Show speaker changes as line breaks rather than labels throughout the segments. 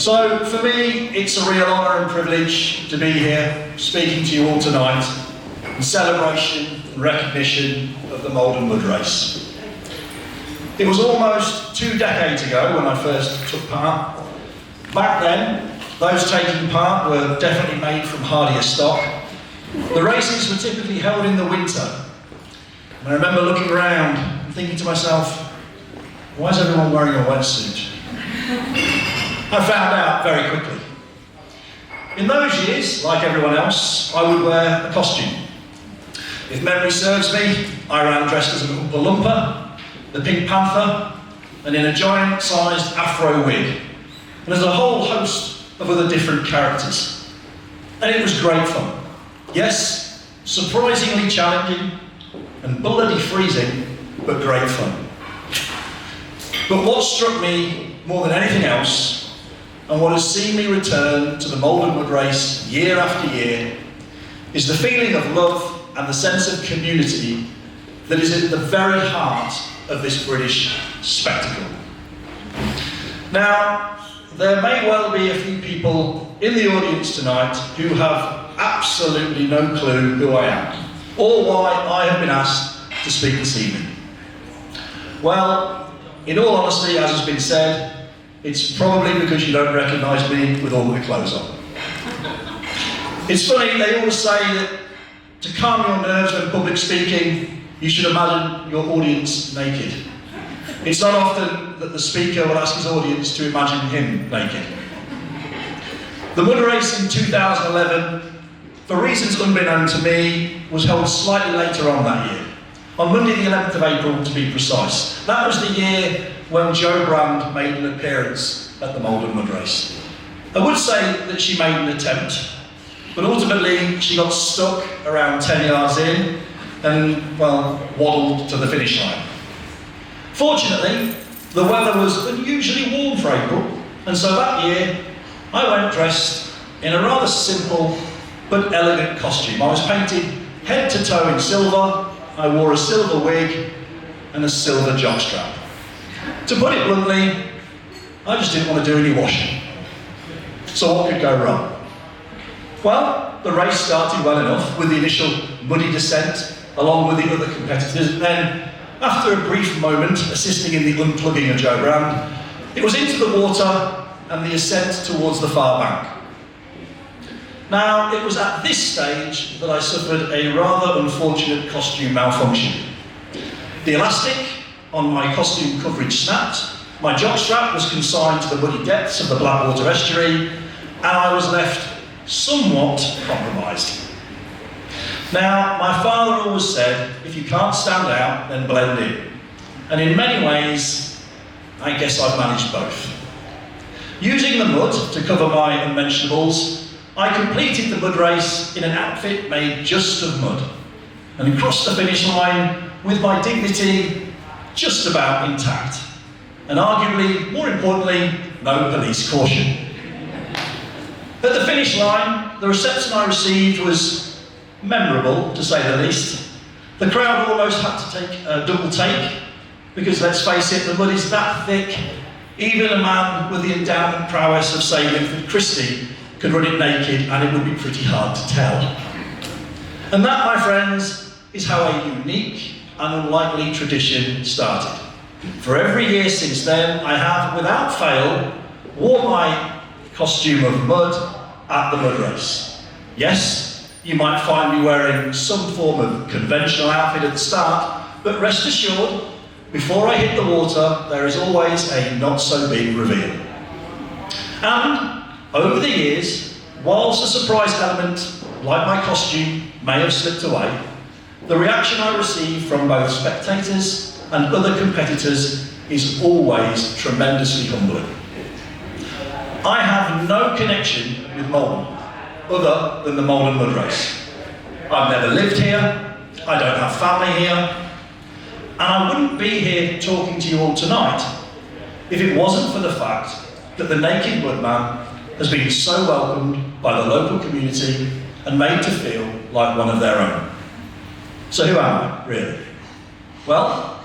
So for me, it's a real honour and privilege to be here speaking to you all tonight in celebration and recognition of the Maldon Mud Race. It was almost 2 decades ago when I first took part. Back then, those taking part were definitely made from hardier stock. The races were typically held in the winter. And I remember looking around and thinking to myself, why is everyone wearing a wetsuit? I found out very quickly. In those years, like everyone else, I would wear a costume. If memory serves me, I ran dressed as a Oompa Loompa, the Pink Panther, and in a giant-sized afro wig. And there's a whole host of other different characters. And it was great fun. Yes, surprisingly challenging and bloody freezing, but great fun. But what struck me more than anything else, and what has seen me return to the Maldon Mud Race year after year, is the feeling of love and the sense of community that is at the very heart of this British spectacle. Now, there may well be a few people in the audience tonight who have absolutely no clue who I am, or why I have been asked to speak this evening. Well, in all honesty, as has been said, it's probably because you don't recognise me with all my clothes on. It's funny, they always say that to calm your nerves when public speaking, you should imagine your audience naked. It's not often that the speaker will ask his audience to imagine him naked. The Mud Race in 2011, for reasons unbeknown to me, was held slightly later on that year, on Monday the 11th of April to be precise. That was the year when Jo Brand made an appearance at the Maldon Mud Race. I would say that she made an attempt, but ultimately she got stuck around 10 yards in and, well, waddled to the finish line. Fortunately, the weather was unusually warm for April, and so that year I went dressed in a rather simple but elegant costume. I was painted head to toe in silver, I wore a silver wig and a silver jockstrap. To put it bluntly, I just didn't want to do any washing. So what could go wrong? Well, the race started well enough with the initial muddy descent along with the other competitors, and then, after a brief moment assisting in the unplugging of Jo Brand, it was into the water and the ascent towards the far bank. Now, it was at this stage that I suffered a rather unfortunate costume malfunction. The elastic on my costume coverage snapped, my jockstrap was consigned to the muddy depths of the Blackwater estuary, and I was left somewhat compromised. Now, my father always said, if you can't stand out, then blend in. And in many ways, I guess I've managed both. Using the mud to cover my unmentionables, I completed the mud race in an outfit made just of mud, and crossed the finish line with my dignity just about intact, and arguably, more importantly, no police caution. At the finish line, the reception I received was memorable, to say the least. The crowd almost had to take a double take, because let's face it, the mud is that thick, even a man with the endowment prowess of, say, Linford Christie could run it naked, and it would be pretty hard to tell. And that, my friends, is how a unique and unlikely tradition started. For every year since then, I have, without fail, worn my costume of mud at the mud race. Yes, you might find me wearing some form of conventional outfit at the start, but rest assured, before I hit the water, there is always a not-so-big reveal. And over the years, whilst a surprise element, like my costume, may have slipped away, the reaction I receive from both spectators and other competitors is always tremendously humbling. I have no connection with Maldon, other than the Maldon Mud Race. I've never lived here, I don't have family here, and I wouldn't be here talking to you all tonight if it wasn't for the fact that the Naked Mudman has been so welcomed by the local community and made to feel like one of their own. So who am I, really? Well,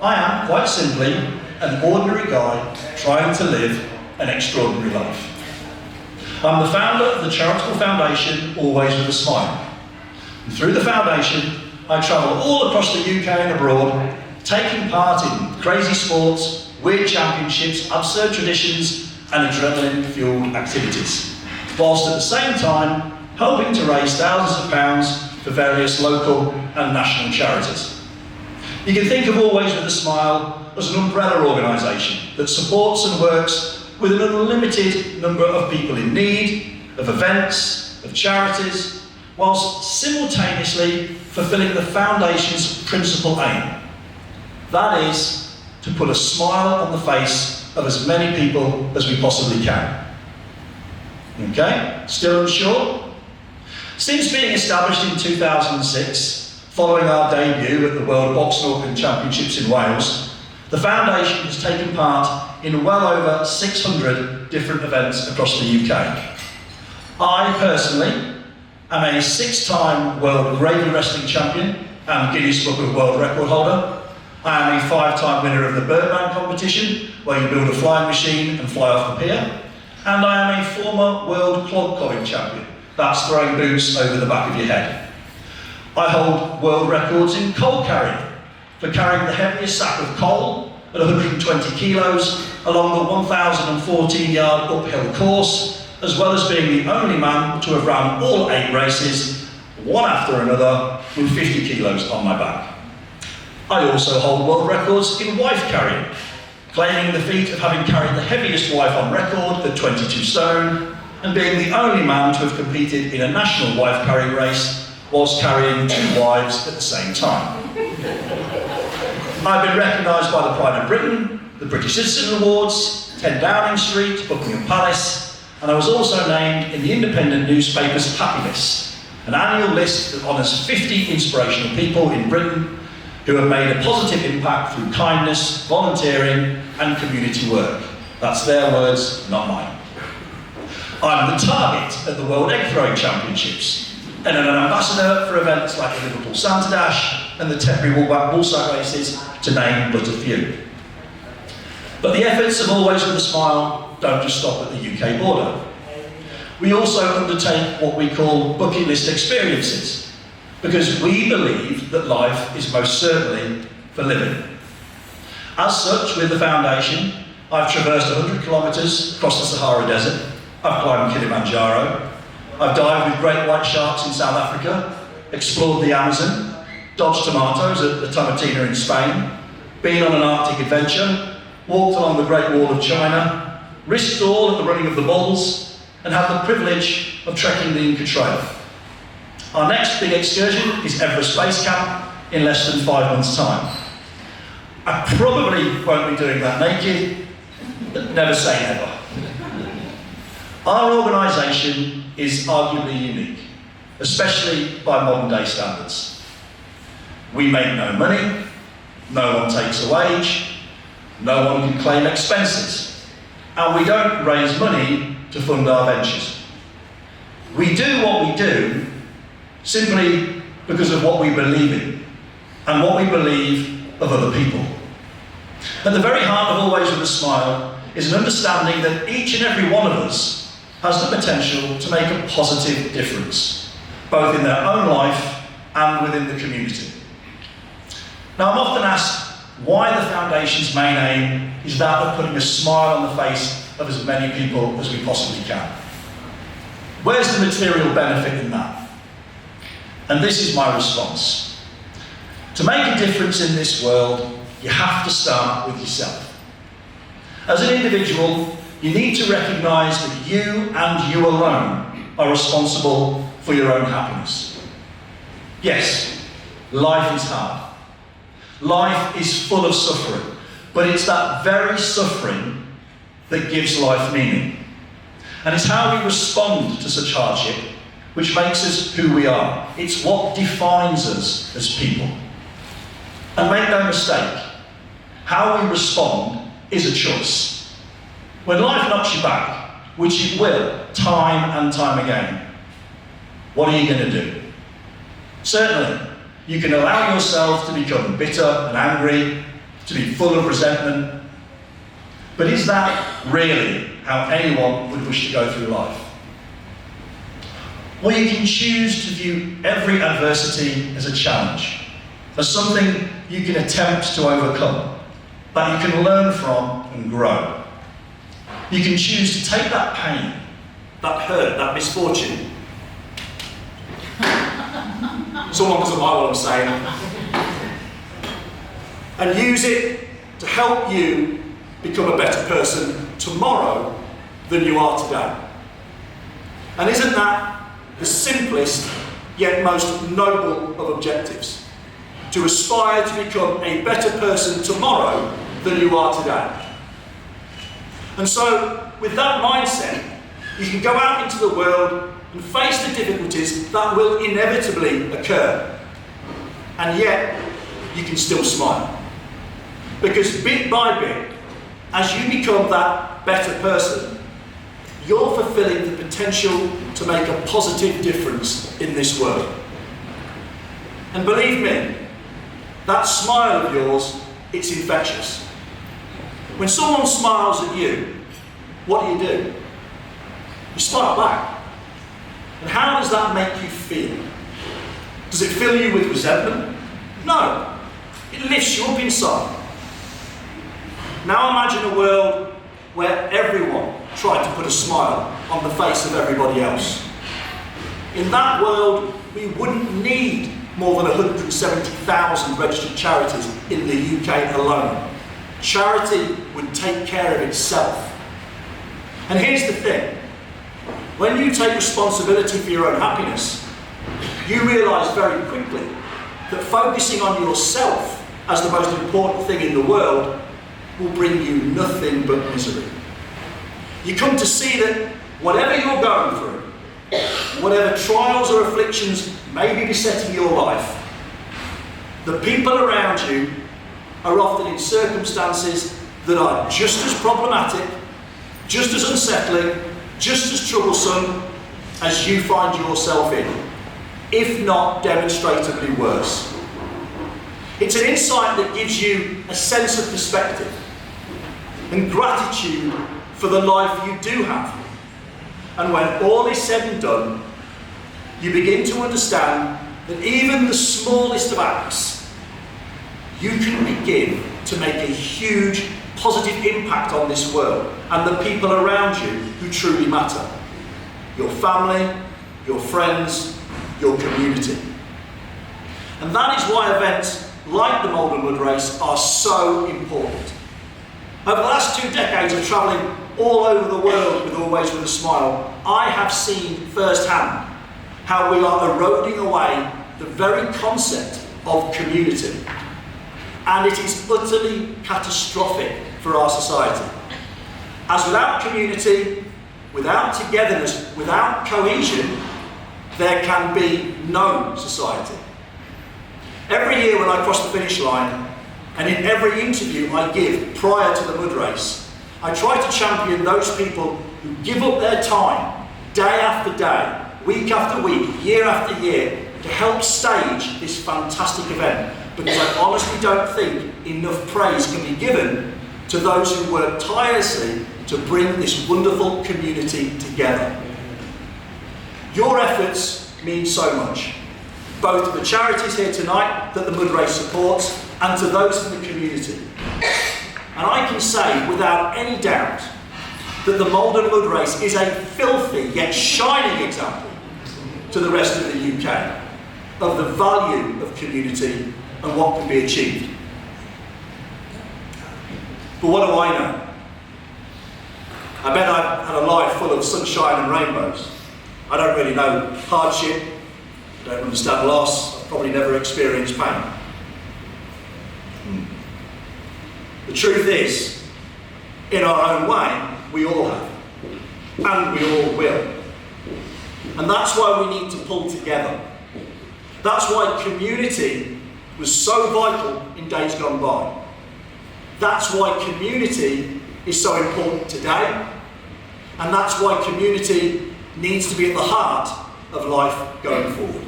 I am, quite simply, an ordinary guy trying to live an extraordinary life. I'm the founder of the charitable foundation, Always with a Smile. And through the foundation, I travel all across the UK and abroad, taking part in crazy sports, weird championships, absurd traditions, and adrenaline-fueled activities, whilst at the same time helping to raise thousands of pounds for various local and national charities. You can think of Always with a Smile as an umbrella organisation that supports and works with an unlimited number of people in need, of events, of charities, whilst simultaneously fulfilling the foundation's principal aim. That is, to put a smile on the face of as many people as we possibly can. Okay, still unsure? Since being established in 2006, following our debut at the World Box Northern Championships in Wales, the foundation has taken part in well over 600 different events across the UK. I personally am a 6-time World Gravy Wrestling Champion and Guinness Book of World Record holder. I am a 5-time winner of the Birdman competition, where you build a flying machine and fly off the pier. And I am a former World Clog Colling Champion. That's throwing boots over the back of your head. I hold world records in coal carrying, for carrying the heaviest sack of coal at 120 kilos along the 1,014-yard uphill course, as well as being the only man to have run all 8 races, one after another, with 50 kilos on my back. I also hold world records in wife carrying, claiming the feat of having carried the heaviest wife on record at 22 stone, and being the only man to have competed in a national wife carrying race whilst carrying 2 wives at the same time. I've been recognised by the Pride of Britain, the British Citizen Awards, 10 Downing Street, Buckingham Palace, and I was also named in the independent newspaper's Happy List, an annual list that honours 50 inspirational people in Britain who have made a positive impact through kindness, volunteering, and community work. That's their words, not mine. I'm the target at the World Egg Throwing Championships, and an ambassador for events like the Liverpool Santa Dash and the Tetbury Woolsack races, to name but a few. But the efforts of Always with a Smile don't just stop at the UK border. We also undertake what we call bucket list experiences, because we believe that life is most certainly for living. As such, with the foundation, I've traversed 100 kilometres across the Sahara Desert, I've climbed Kilimanjaro, I've dived with great white sharks in South Africa, explored the Amazon, dodged tomatoes at the Tomatina in Spain, been on an Arctic adventure, walked along the Great Wall of China, risked all at the running of the bulls, and had the privilege of trekking the Inca Trail. Our next big excursion is Everest Base Camp in less than 5 months' time. I probably won't be doing that naked, but never say never. Our organisation is arguably unique, especially by modern day standards. We make no money, no one takes a wage, no one can claim expenses, and we don't raise money to fund our ventures. We do what we do simply because of what we believe in and what we believe of other people. At the very heart of Always with a Smile is an understanding that each and every one of us has the potential to make a positive difference, both in their own life and within the community. Now, I'm often asked why the Foundation's main aim is that of putting a smile on the face of as many people as we possibly can. Where's the material benefit in that? And this is my response. To make a difference in this world, you have to start with yourself. As an individual, you need to recognise that you and you alone are responsible for your own happiness. Yes, life is hard. Life is full of suffering, but it's that very suffering that gives life meaning. And it's how we respond to such hardship which makes us who we are. It's what defines us as people. And make no mistake, how we respond is a choice. When life knocks you back, which it will, time and time again, what are you going to do? Certainly, you can allow yourself to become bitter and angry, to be full of resentment, but is that really how anyone would wish to go through life. Or you can choose to view every adversity as a challenge, as something you can attempt to overcome, that you can learn from and grow. You can choose to take that pain, that hurt, that misfortune. Someone doesn't like what I'm saying. And use it to help you become a better person tomorrow than you are today. And isn't that the simplest yet most noble of objectives? To aspire to become a better person tomorrow than you are today. And so, with that mindset, you can go out into the world and face the difficulties that will inevitably occur. And yet, you can still smile. Because bit by bit, as you become that better person, you're fulfilling the potential to make a positive difference in this world. And believe me, that smile of yours, it's infectious. When someone smiles at you, what do? You smile back. And how does that make you feel? Does it fill you with resentment? No. It lifts you up inside. Now imagine a world where everyone tried to put a smile on the face of everybody else. In that world, we wouldn't need more than 170,000 registered charities in the UK alone. Charity would take care of itself. And here's the thing. When you take responsibility for your own happiness, you realise very quickly that focusing on yourself as the most important thing in the world will bring you nothing but misery. You come to see that whatever you're going through, whatever trials or afflictions may be besetting your life, the people around you are often in circumstances that are just as problematic, just as unsettling, just as troublesome as you find yourself in, if not demonstrably worse. It's an insight that gives you a sense of perspective and gratitude for the life you do have. And when all is said and done, you begin to understand that even the smallest of acts, you can begin to make a huge positive impact on this world and the people around you who truly matter. Your family, your friends, your community. And that is why events like the Maldon Wood Race are so important. Over the last 2 decades of travelling all over the world with Always With a Smile, I have seen firsthand how we are eroding away the very concept of community. And it is utterly catastrophic for our society. As without community, without togetherness, without cohesion, there can be no society. Every year when I cross the finish line, and in every interview I give prior to the mud race, I try to champion those people who give up their time, day after day, week after week, year after year, to help stage this fantastic event. Because I honestly don't think enough praise can be given to those who work tirelessly to bring this wonderful community together. Your efforts mean so much, both to the charities here tonight that the Mud Race supports and to those in the community. And I can say without any doubt that the Maldon Mud Race is a filthy yet shining example to the rest of the UK of the value of community and what can be achieved. But what do I know? I bet I've had a life full of sunshine and rainbows. I don't really know hardship, I don't understand loss, I've probably never experienced pain. The truth is, in our own way, we all have, and we all will. And that's why we need to pull together. That's why community was so vital in days gone by. That's why community is so important today, and that's why community needs to be at the heart of life going forward.